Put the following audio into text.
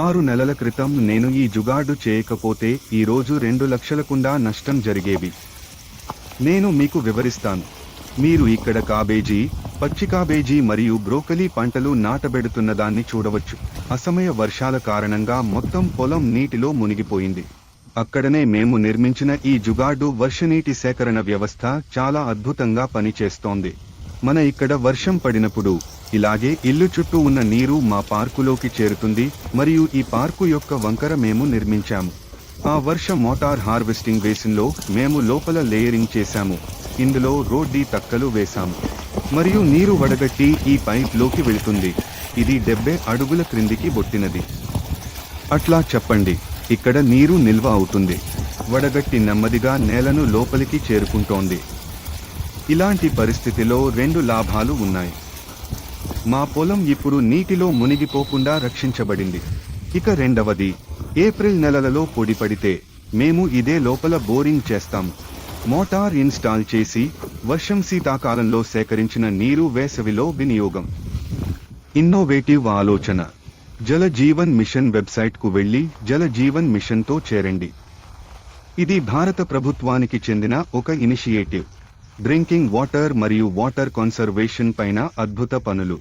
6 నెలల క్రితం నేను ఈ జుగాడు చేయకపోతే ఈరోజు 2 లక్షలకుండా నష్టం జరిగేవి. నేను మీకు వివరిస్తాను. మీరు ఇక్కడ కాబేజీ, పచ్చి కాబేజీ మరియు బ్రోకలీ పంటలు నాటబెడుతున్నదాన్ని చూడవచ్చు. అసమయ వర్షాల కారణంగా మొత్తం పొలం నీటిలో మునిగిపోయింది. అక్కడనే మేము నిర్మించిన ఈ జుగాడు వర్షనీటి సేకరణ వ్యవస్థ చాలా అద్భుతంగా పనిచేస్తోంది. మన ఇక్కడ వర్షం పడినప్పుడు ఇలాగే ఇల్లు చుట్టూ ఉన్న నీరు మా పార్కులోకి చేరుతుంది మరియు ఈ పార్కు యొక్క వంకర మేము నిర్మించాము. ఆ వర్ష మోటార్ హార్వెస్టింగ్ బేసిన్లో మేము లోపల లేయరింగ్ చేశాము. ఇందులో రోడ్డి తక్కలు వేశాము మరియు నీరు వడగట్టి ఈ పైప్లోకి వెళుతుంది. ఇది 70 అడుగుల క్రిందికి బొట్టినది. అట్లా చెప్పండి. ఇక్కడ నీరు నిల్వ అవుతుంది. వడగట్టి నెమ్మదిగా నేలను లోపలికి చేరుకుంటోంది. ఇలాంటి పరిస్థితిలో 2 లాభాలు ఉన్నాయి. మా పొలం ఇప్పుడు నీటిలో మునిగిపోకుండా రక్షించబడింది. ఇక రెండవది, ఏప్రిల్ నెలలలో పొడి పడితే మేము ఇదే లోపల బోరింగ్ చేస్తాం. మోటార్ ఇన్స్టాల్ చేసి వర్షం శీతాకాలంలో సేకరించిన నీరు వేసవిలో వినియోగం. ఇన్నోవేటివ్ ఆలోచన. జల జీవన్ మిషన్ వెబ్సైట్కు వెళ్లి జల జీవన్ మిషన్తో చేరండి. ఇది భారత ప్రభుత్వానికి చెందిన ఒక ఇనిషియేటివ్. డ్రింకింగ్ వాటర్ మరియు వాటర్ కన్సర్వేషన్ పైన అద్భుత పనులు.